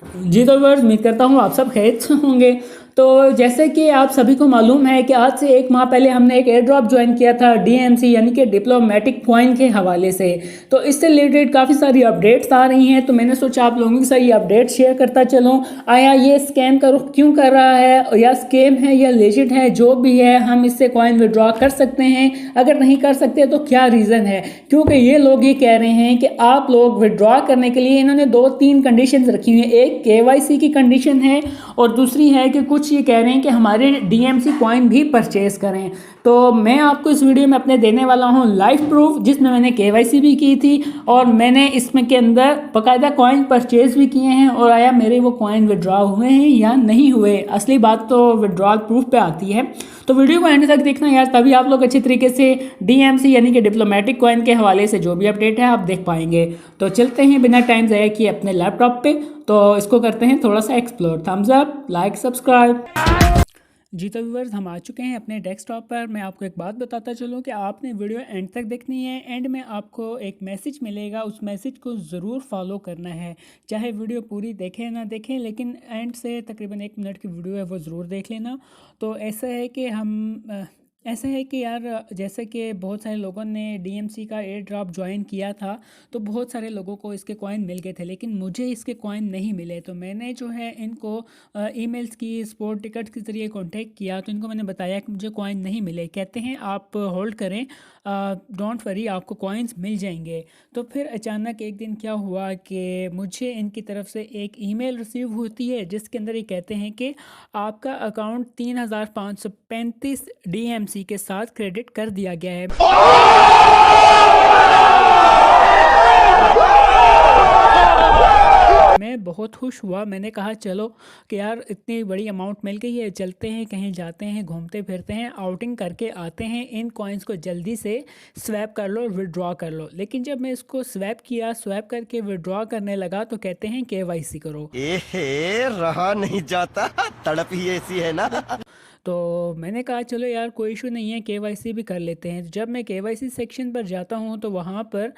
जी तो व्यूअर्स, उम्मीद करता हूँ आप सब खैरियत से होंगे। तो जैसे कि आप सभी को मालूम है कि आज से 1 माह पहले हमने एक एयर ड्रॉप ज्वाइन किया था डीएमसी यानी कि डिप्लोमेटिक कॉइन के हवाले से। तो इससे रिलेटेड काफ़ी सारी अपडेट्स आ रही हैं, तो मैंने सोचा आप लोगों के साथ ये अपडेट शेयर करता चलूँ। आया ये स्कैम का रुख क्यों कर रहा है, या स्कैम है या लेजिट है, जो भी है हम इससे कॉइन विड्रॉ कर सकते हैं, अगर नहीं कर सकते तो क्या रीज़न है। क्योंकि ये लोग ये कह रहे हैं कि आप लोग विड्रॉ करने के लिए इन्होंने 2-3 कंडीशंस रखी हुई हैं। एक केवाईसी की कंडीशन है और दूसरी है कि कुछ ये कह रहे हैं कि हमारे डीएमसी कॉइन भी परचेज करें। तो मैं आपको इस वीडियो में अपने देने वाला हूं लाइव प्रूफ, जिसमें मैंने केवाईसी भी की थी और मैंने इसमें के अंदर बाकायदा कॉइन परचेज भी किए हैं और आया मेरे वो कॉइन विड्रॉ हुए हैं या नहीं हुए। असली बात तो विड्रॉल प्रूफ पे आती है। तो वीडियो को एंड तक देखना यार, तभी आप लोग अच्छी तरीके से डीएमसी यानी कि डिप्लोमेटिक कॉइन के हवाले से जो भी अपडेट है आप देख पाएंगे। तो चलते हैं बिना टाइम ज़ाया किए अपने लैपटॉप पे, तो इसको करते हैं थोड़ा सा explore. Thumbs up, like, subscribe. जी तो व्यूअर्स, हम आ चुके हैं अपने डेस्कटॉप पर। मैं आपको एक बात बताता चलूँ कि आपने वीडियो एंड तक देखनी है। एंड में आपको एक मैसेज मिलेगा, उस मैसेज को ज़रूर फॉलो करना है। चाहे वीडियो पूरी देखें ना देखें, लेकिन एंड से तकरीबन 1 मिनट की वीडियो है वो ज़रूर देख लेना। तो ऐसा है कि यार, जैसे कि बहुत सारे लोगों ने डीएमसी का एयर ड्रॉप ज्वाइन किया था, तो बहुत सारे लोगों को इसके कॉइन मिल गए थे, लेकिन मुझे इसके कॉइन नहीं मिले। तो मैंने जो है इनको ईमेल्स की, स्पोर्ट टिकट के ज़रिए कांटेक्ट किया, तो इनको मैंने बताया कि मुझे कॉइन नहीं मिले। कहते हैं आप होल्ड करें, डोंट वरी, आपको कॉइन्स मिल जाएंगे। तो फिर अचानक एक दिन क्या हुआ कि मुझे इनकी तरफ से एक ईमेल रिसीव होती है, जिसके अंदर ये कहते हैं कि आपका अकाउंट 3535 डीएमसी के साथ क्रेडिट कर दिया गया है। मैं बहुत खुश हुआ। मैंने कहा चलो कि यार इतनी बड़ी अमाउंट मिल गई है, चलते हैं कहीं, जाते हैं, घूमते फिरते हैं, आउटिंग करके आते हैं, इन कॉइन्स को जल्दी से स्वैप कर लो, विड्रॉ कर लो। लेकिन जब मैं इसको स्वैप किया, स्वैप करके विड्रॉ करने लगा, तो कहते हैं केवाईसी करो। रहा नहीं जाता, तड़प ही ऐसी है ना। तो मैंने कहा चलो यार कोई इशू नहीं है, केवाईसी भी कर लेते हैं। जब मैं केवाईसी सेक्शन पर जाता हूँ तो वहाँ पर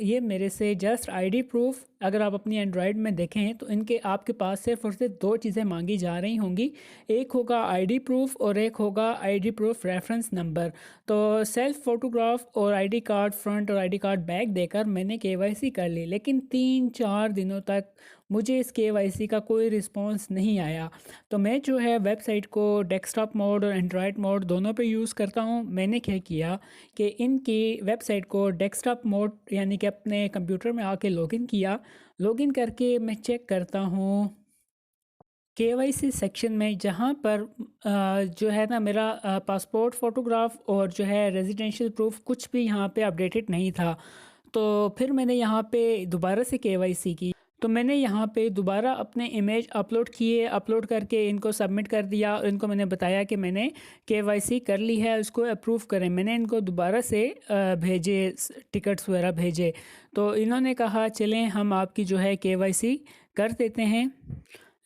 ये मेरे से जस्ट आईडी प्रूफ, अगर आप अपनी एंड्रॉयड में देखें तो इनके आपके पास सिर्फ और सिर्फ 2 चीज़ें मांगी जा रही होंगी। एक होगा आईडी प्रूफ और एक होगा आईडी प्रूफ रेफरेंस नंबर। तो सेल्फ फ़ोटोग्राफ और आईडी कार्ड फ्रंट और आईडी कार्ड बैक देकर मैंने केवाईसी कर ली, लेकिन 3-4 दिनों तक मुझे इस केवाईसी का कोई रिस्पांस नहीं आया। तो मैं जो है वेबसाइट को डेस्कटॉप मोड और एंड्रॉयड मोड दोनों पे यूज़ करता हूँ। मैंने क्या किया कि इनकी वेबसाइट को डेस्कटॉप मोड यानी कि अपने कंप्यूटर में आके लॉगिन किया। लॉगिन करके मैं चेक करता हूँ केवाईसी सेक्शन में, जहाँ पर जो है ना मेरा पासपोर्ट फ़ोटोग्राफ और जो है रेजिडेंशियल प्रूफ कुछ भी यहाँ पे अपडेटेड नहीं था। तो फिर मैंने यहाँ पे दोबारा से केवाईसी की। तो मैंने यहाँ पे दोबारा अपने इमेज अपलोड किए, अपलोड करके इनको सबमिट कर दिया और इनको मैंने बताया कि मैंने केवाईसी कर ली है, उसको अप्रूव करें। मैंने इनको दोबारा से भेजे, टिकट्स वगैरह भेजे। तो इन्होंने कहा चलें हम आपकी जो है केवाईसी कर देते हैं।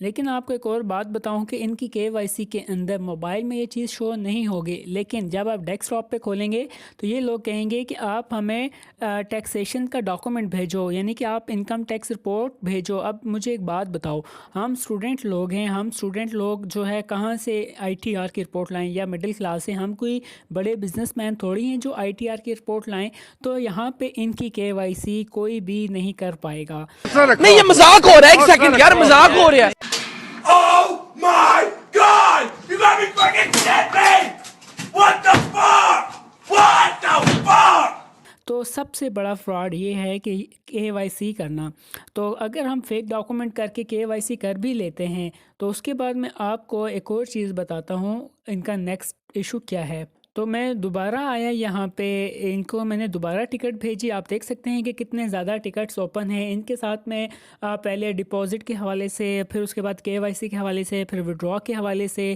लेकिन आपको एक और बात बताऊं कि इनकी केवाईसी के अंदर मोबाइल में ये चीज़ शो नहीं होगी, लेकिन जब आप डेस्कटॉप पे खोलेंगे तो ये लोग कहेंगे कि आप हमें टैक्सेशन का डॉक्यूमेंट भेजो, यानी कि आप इनकम टैक्स रिपोर्ट भेजो। अब मुझे एक बात बताओ, हम स्टूडेंट लोग हैं, हम स्टूडेंट लोग जो है कहाँ से आईटीआर की रिपोर्ट लाएँ, या मिडिल क्लास से, हम कोई बड़े बिजनेसमैन थोड़ी हैं जो आईटीआर की रिपोर्ट लाएँ। तो यहाँ पे इनकी केवाईसी कोई भी नहीं कर पाएगा। नहीं, ये मजाक हो रहा है। एक सेकंड यार, मजाक हो रहा है। Oh my God! You got me fucking shit me! What the fuck? What the fuck? तो सबसे बड़ा फ्रॉड ये है कि केवाईसी करना। तो अगर हम फेक डॉक्यूमेंट करके केवाईसी कर भी लेते हैं, तो उसके बाद मैं आपको एक और चीज़ बताता हूँ इनका नेक्स्ट इशू क्या है। तो मैं दोबारा आया यहाँ पे, इनको मैंने दोबारा टिकट भेजी। आप देख सकते हैं कि कितने ज़्यादा टिकट्स ओपन हैं इनके साथ में। पहले डिपॉजिट के हवाले से, फिर उसके बाद केवाईसी के हवाले से, फिर विड्रॉ के हवाले से,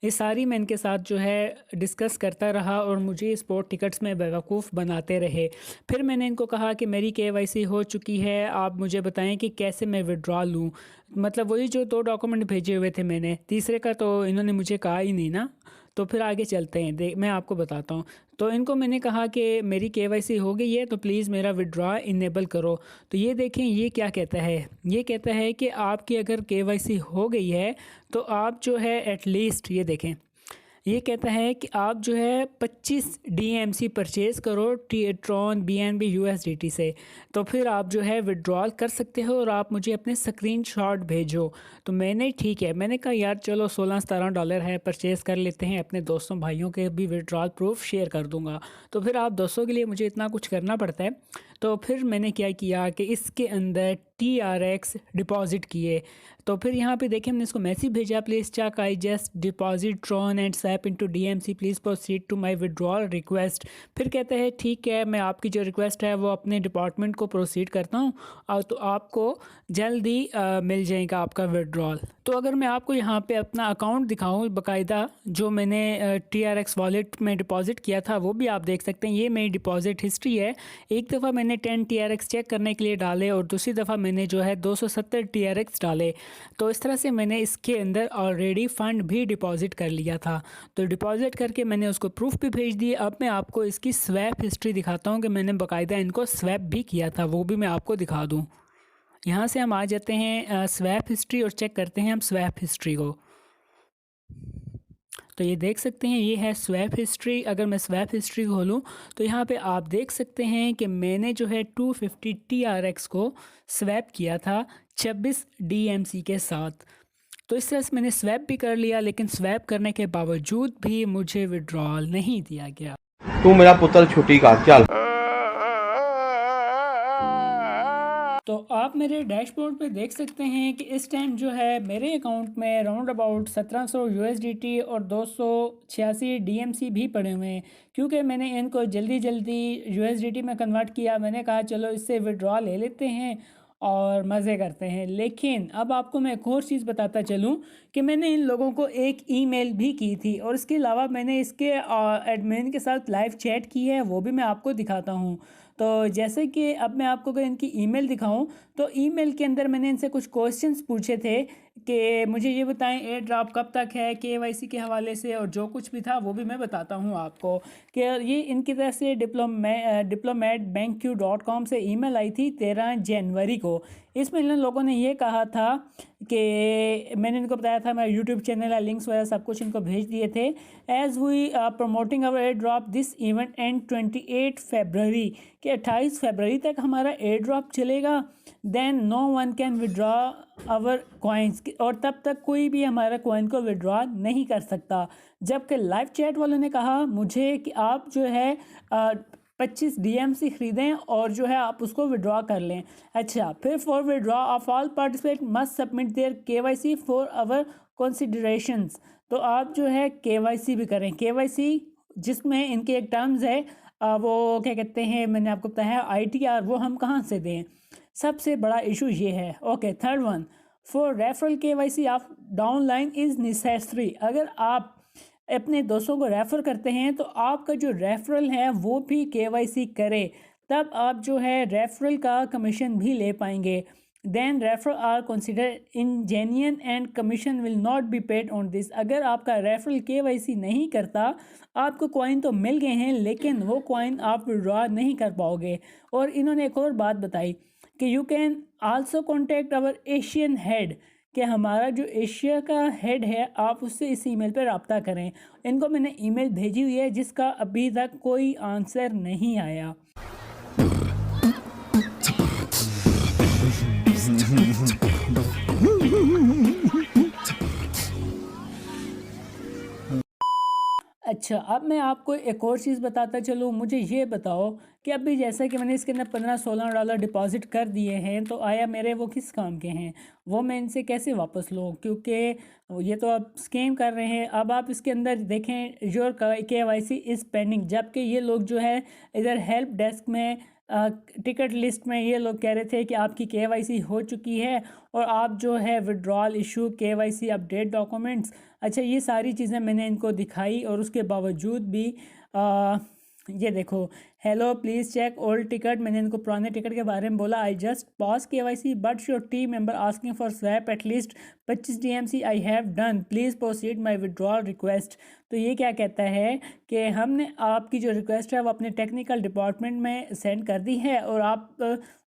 ये सारी मैं इनके साथ जो है डिस्कस करता रहा और मुझे स्पोर्ट टिकट्स में बेवकूफ़ बनाते रहे। फिर मैंने इनको कहा कि मेरी केवाईसी हो चुकी है, आप मुझे बताएं कि कैसे मैं विड्रॉ लूँ। मतलब वही जो 2 डॉक्यूमेंट भेजे हुए थे मैंने, तीसरे का तो इन्होंने मुझे कहा ही नहीं ना। तो फिर आगे चलते हैं, मैं आपको बताता हूँ। तो इनको मैंने कहा कि मेरी केवाईसी हो गई है तो प्लीज़ मेरा विड्रॉ इनेबल करो। तो ये देखें ये क्या कहता है, ये कहता है कि आपकी अगर केवाईसी हो गई है तो आप जो है एटलीस्ट, ये देखें ये कहता है कि आप जो है 25 DMC परचेज़ करो ट्रॉन BNB USDT से, तो फिर आप जो है विड्रॉल कर सकते हो और आप मुझे अपने स्क्रीनशॉट भेजो। तो मैंने ठीक है, मैंने कहा यार चलो $16-17 है, परचेज़ कर लेते हैं, अपने दोस्तों भाइयों के भी विड्रॉल प्रूफ शेयर कर दूंगा। तो फिर आप दोस्तों के लिए मुझे इतना कुछ करना पड़ता है। तो फिर मैंने क्या किया कि इसके अंदर TRX डिपॉज़िट किए। तो फिर यहाँ पे देखिए हमने इसको मैसेज भेजा, please check I just deposit Tron and swap into DMC, please proceed to my withdrawal request. फिर कहते हैं ठीक है, मैं आपकी जो रिक्वेस्ट है वो अपने डिपार्टमेंट को प्रोसीड करता हूँ और तो आपको जल्दी मिल जाएगा आपका विड्रॉल। तो अगर मैं आपको यहाँ पे अपना अकाउंट दिखाऊँ बाकायदा, जो मैंने TRX वॉलेट में डिपॉज़िट किया था वो भी आप देख सकते हैं। ये मेरी डिपॉज़िट हिस्ट्री है। एक दफ़ा मैंने 10 TRX चेक करने के लिए डाले और दूसरी दफ़ा मैंने जो है 270 TRX डाले। तो इस तरह से मैंने इसके अंदर ऑलरेडी फ़ंड भी डिपॉज़िट कर लिया था। तो डिपॉज़िट करके मैंने उसको प्रूफ भी भेज दिए। अब मैं आपको इसकी स्वैप हिस्ट्री दिखाता हूँ कि मैंने बाकायदा इनको स्वैप भी किया था, वो भी मैं आपको दिखा दूँ। यहाँ से हम आ जाते हैं स्वैप हिस्ट्री और चेक करते हैं हम स्वैप हिस्ट्री को। तो ये देख सकते हैं ये है स्वैप हिस्ट्री। अगर मैं स्वैप हिस्ट्री खोलूँ तो यहाँ पे आप देख सकते हैं कि मैंने जो है 250 TRX को स्वैप किया था 26 DMC के साथ। तो इस तरह से मैंने स्वैप भी कर लिया, लेकिन स्वैप करने के बावजूद भी मुझे विड्रॉल नहीं दिया गया। तू मेरा पुत्र छुट्टी का चल। तो आप मेरे डैशबोर्ड पे देख सकते हैं कि इस टाइम जो है मेरे अकाउंट में राउंड अबाउट 1700 USDT और 286 DMC भी पड़े हुए हैं, क्योंकि मैंने इनको जल्दी USDT में कन्वर्ट किया। मैंने कहा चलो इससे विड्रॉ ले लेते हैं और मज़े करते हैं। लेकिन अब आपको मैं एक और चीज़ बताता चलूँ कि मैंने इन लोगों को एक ईमेल भी की थी और इसके अलावा मैंने इसके एडमिन के साथ लाइव चैट की है, वो भी मैं आपको दिखाता हूँ। तो जैसे कि अब मैं आपको अगर इनकी ईमेल दिखाऊं तो ईमेल के अंदर मैंने इनसे कुछ क्वेश्चंस पूछे थे कि मुझे ये बताएं एयर ड्रॉप कब तक है KYC के हवाले से, और जो कुछ भी था वो भी मैं बताता हूं आपको। कि ये इनकी तरफ से diplomatbanq.com से ईमेल आई थी 13 जनवरी को। इसमें इन लोगों ने ये कहा था कि मैंने इनको बताया था, मेरा यूट्यूब चैनल है, लिंक्स वगैरह सब कुछ इनको भेज दिए थे। As we promoting our airdrop this event and 28 फरवरी, कि 28 फरवरी तक हमारा एयर ड्रॉप चलेगा। Then no one can withdraw our coins, और तब तक कोई भी हमारा कॉइन को विड्रॉ नहीं कर सकता। जबकि लाइव चैट वालों ने कहा मुझे कि आप जो है 25 DMC ख़रीदें और जो है आप उसको विड्रॉ कर लें। अच्छा, फिर for withdraw of all participate must submit their KYC for our considerations. तो आप जो है KYC भी करें। KYC जिसमें इनके एक टर्म्स है वो क्या कहते हैं, मैंने आपको बताया ITR, वो हम कहाँ से दें। सबसे बड़ा इशू ये है। Okay, third one, for referral KYC of downline is necessary. अगर आप अपने दोस्तों को रेफ़र करते हैं तो आपका जो रेफरल है वो भी KYC करे, तब आप जो है रेफरल का कमीशन भी ले पाएंगे। Then referral are consider ingenuine and commission will not be paid on this. अगर आपका रेफरल KYC नहीं करता, आपको कॉइन तो मिल गए हैं लेकिन वो कॉइन आप विड्रॉ नहीं कर पाओगे। और इन्होंने एक और बात बताई कि you can also contact our Asian head, कि हमारा जो एशिया का हेड है आप उससे इस ईमेल पर रब्ता करें। इनको मैंने ईमेल भेजी हुई है जिसका अभी तक कोई आंसर नहीं आया। अच्छा, अब मैं आपको एक और चीज़ बताता चलूँ। मुझे ये बताओ कि अभी जैसा कि मैंने इसके अंदर $15-16 डिपॉज़िट कर दिए हैं, तो आया मेरे वो किस काम के हैं, वो मैं इनसे कैसे वापस लूँ, क्योंकि ये तो आप स्कैम कर रहे हैं। अब आप इसके अंदर देखें योर KYC इज़ पेंडिंग, जबकि ये लोग जो है इधर हेल्प डेस्क में टिकट लिस्ट में ये लोग कह रहे थे कि आपकी KYC हो चुकी है और आप जो है withdrawal issue KYC update documents. अच्छा, ये सारी चीज़ें मैंने इनको दिखाई और उसके बावजूद भी ये देखो hello please check old ticket. मैंने इनको पुराने टिकट के बारे में बोला। I just pass KYC but your team member asking for swap at least 25 DMC I have done, please proceed my withdrawal request. तो ये क्या कहता है कि हमने आपकी जो रिक्वेस्ट है वो अपने टेक्निकल डिपार्टमेंट में सेंड कर दी है और आप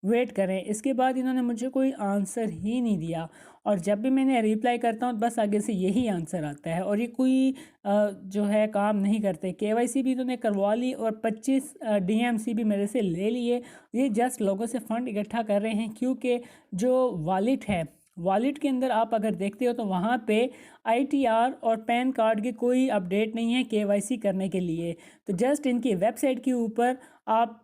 वेट करें। इसके बाद इन्होंने मुझे कोई आंसर ही नहीं दिया और जब भी मैंने रिप्लाई करता हूँ बस आगे से यही आंसर आता है और ये कोई जो है काम नहीं करते। KYC भी इन्होंने करवा ली और 25 DMC भी मेरे से ले लिए। ये जस्ट लोगों से फ़ंड इकट्ठा कर रहे हैं क्योंकि जो वॉलेट है, वॉलेट के अंदर आप अगर देखते हो तो वहाँ पे ITR और पैन कार्ड की कोई अपडेट नहीं है KYC करने के लिए। तो जस्ट इनकी वेबसाइट के ऊपर आप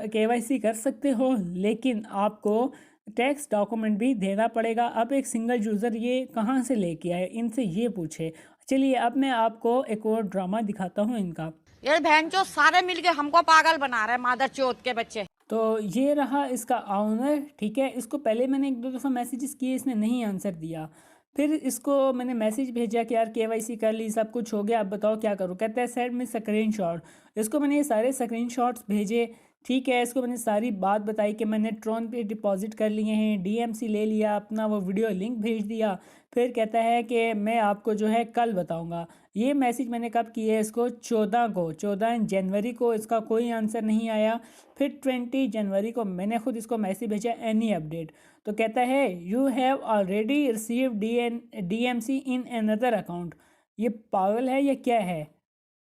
KYC कर सकते हो, लेकिन आपको टैक्स डॉक्यूमेंट भी देना पड़ेगा। अब एक सिंगल यूज़र ये कहाँ से लेके आए, इनसे ये पूछे। चलिए अब मैं आपको एक और ड्रामा दिखाता हूँ इनका। ये बहनचोद सारे मिलके हमको पागल बना रहे हैं, मादर चोद के बच्चे। तो ये रहा इसका ऑनर, ठीक है। इसको पहले मैंने 1-2 दफ़ा मैसेजेस किए, इसने नहीं आंसर दिया। फिर इसको मैंने मैसेज भेजा कि यार KYC कर ली, सब कुछ हो गया, अब बताओ क्या करूँ। कहता है सेंड मी स्क्रीनशॉट। इसको मैंने ये सारे स्क्रीनशॉट्स भेजे, ठीक है। इसको मैंने सारी बात बताई कि मैंने ट्रोन पे डिपॉजिट कर लिए हैं, DMC ले लिया अपना, वो वीडियो लिंक भेज दिया। फिर कहता है कि मैं आपको जो है कल बताऊंगा। ये मैसेज मैंने कब किए इसको 14 जनवरी को, इसका कोई आंसर नहीं आया। फिर 20 जनवरी को मैंने खुद इसको मैसेज भेजा एनी अपडेट, तो कहता है you have already receive DMC in another account. ये पागल है या क्या है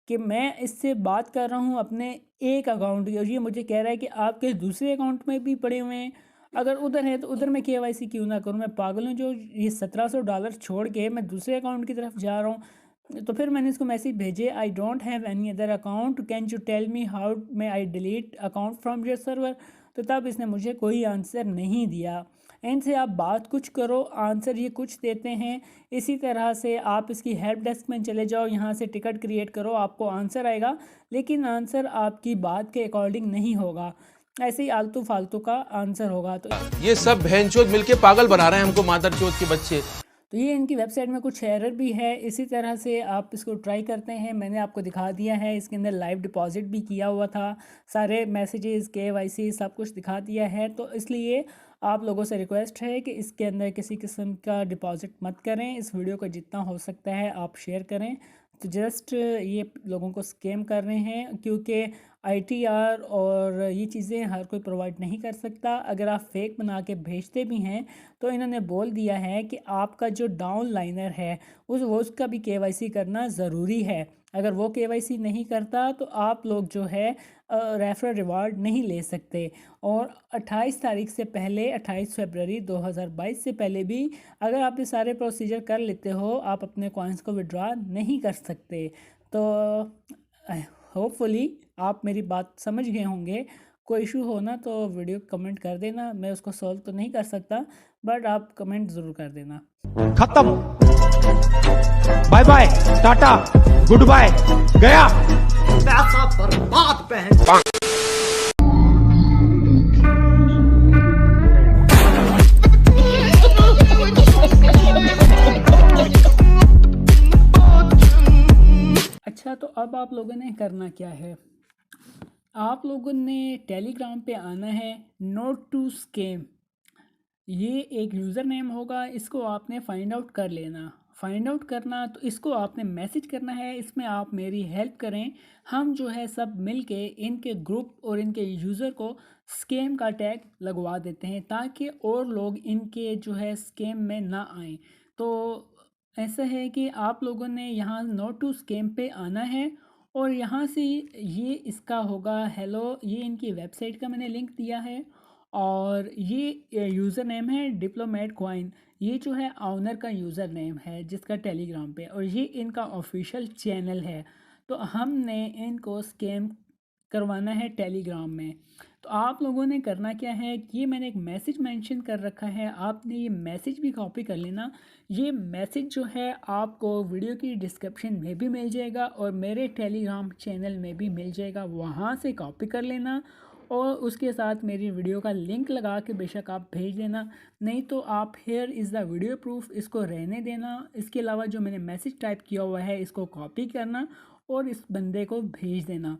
कि मैं इससे बात कर रहा हूँ अपने एक अकाउंट की और ये मुझे कह रहा है कि आपके दूसरे अकाउंट में भी पड़े हुए हैं। अगर उधर है तो उधर मैं KYC क्यों ना करूँ। मैं पागल हूँ जो ये $1700 छोड़ के मैं दूसरे अकाउंट की तरफ जा रहा हूँ। तो फिर मैंने इसको मैसेज भेजे, I don't have any other account, can you tell me how may I delete account from your server. तो तब इसने मुझे कोई आंसर नहीं दिया। इनसे आप बात कुछ करो, आंसर ये कुछ देते हैं। इसी तरह से आप इसकी हेल्प डेस्क में चले जाओ, यहाँ से टिकट क्रिएट करो, आपको आंसर आएगा, लेकिन आंसर आपकी बात के अकॉर्डिंग नहीं होगा, ऐसे ही आलतू फालतू का आंसर होगा। तो ये सब बहनचोद मिलके पागल बना रहे हैं हमको, मादरचोद के बच्चे। तो ये इनकी वेबसाइट में कुछ एरर भी है। इसी तरह से आप इसको ट्राई करते हैं, मैंने आपको दिखा दिया है। इसके अंदर लाइव डिपॉजिट भी किया हुआ था, सारे मैसेजेस KYC सब कुछ दिखा दिया है। तो इसलिए आप लोगों से रिक्वेस्ट है कि इसके अंदर किसी किस्म का डिपॉजिट मत करें। इस वीडियो को जितना हो सकता है आप शेयर करें। तो जस्ट ये लोगों को स्कैम कर रहे हैं क्योंकि ITR और ये चीज़ें हर कोई प्रोवाइड नहीं कर सकता। अगर आप फेक बना के भेजते भी हैं तो इन्होंने बोल दिया है कि आपका जो डाउन लाइनर है उसका भी KYC करना ज़रूरी है। अगर वो KYC नहीं करता तो आप लोग जो है रेफरल रिवार्ड नहीं ले सकते। और 28 तारीख से पहले, 28 फरवरी 2022 से पहले भी अगर आप ये सारे प्रोसीजर कर लेते हो, आप अपने कॉइन्स को विड्रॉ नहीं कर सकते। तो होपफुली आप मेरी बात समझ गए होंगे। कोई इशू हो ना तो वीडियो कमेंट कर देना, मैं उसको सॉल्व तो नहीं कर सकता बट आप कमेंट ज़रूर कर देना। खत्म, bye bye, tata, good bye, गया। पैसा बर्बाद पहन। अच्छा, तो अब आप लोगों ने करना क्या है, आप लोगों ने टेलीग्राम पे आना है। नोट टू स्कैम, ये एक यूज़र नेम होगा, इसको आपने फाइंड आउट कर लेना। फाइंड आउट करना तो इसको आपने मैसेज करना है, इसमें आप मेरी हेल्प करें। हम जो है सब मिल के इनके ग्रुप और इनके यूज़र को स्कैम का टैग लगवा देते हैं ताकि और लोग इनके जो है स्कैम में ना आएँ। तो ऐसा है कि आप लोगों ने यहाँ नोट टू स्कैम पे आना है और यहाँ से ये इसका होगा हेलो, ये इनकी वेबसाइट का मैंने लिंक दिया है और ये यूज़र नेम है डिप्लोमेट कॉइन। ये जो है ऑनर का यूज़र नेम है जिसका टेलीग्राम पे, और ये इनका ऑफिशियल चैनल है। तो हमने इनको स्कैम करवाना है टेलीग्राम में। तो आप लोगों ने करना क्या है, ये मैंने एक मैसेज मेंशन कर रखा है, आपने ये मैसेज भी कॉपी कर लेना। ये मैसेज जो है आपको वीडियो की डिस्क्रिप्शन में भी मिल जाएगा और मेरे टेलीग्राम चैनल में भी मिल जाएगा, वहाँ से कॉपी कर लेना और उसके साथ मेरी वीडियो का लिंक लगा के बेशक आप भेज देना। नहीं तो आप here is the video proof इसको रहने देना। इसके अलावा जो मैंने मैसेज टाइप किया हुआ है इसको कॉपी करना और इस बंदे को भेज देना।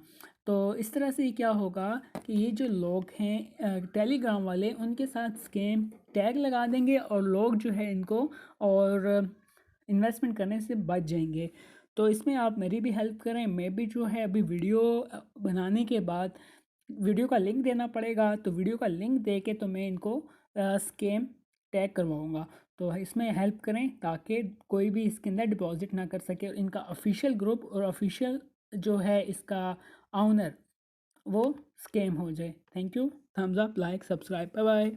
तो इस तरह से क्या होगा कि ये जो लोग हैं टेलीग्राम वाले, उनके साथ स्कैम टैग लगा देंगे और लोग जो है इनको और इन्वेस्टमेंट करने से बच जाएंगे। तो इसमें आप मेरी भी हेल्प करें। मैं भी जो है अभी वीडियो बनाने के बाद वीडियो का लिंक देना पड़ेगा, तो वीडियो का लिंक दे के तो मैं इनको स्कैम टैग करवाऊँगा। तो इसमें हेल्प करें ताकि कोई भी इसके अंदर डिपॉजिट ना कर सके और इनका ऑफिशियल ग्रुप और ऑफिशियल जो है इसका ऑनर वो स्कैम हो जाए। Thank you. Thumbs up, like, subscribe, bye bye.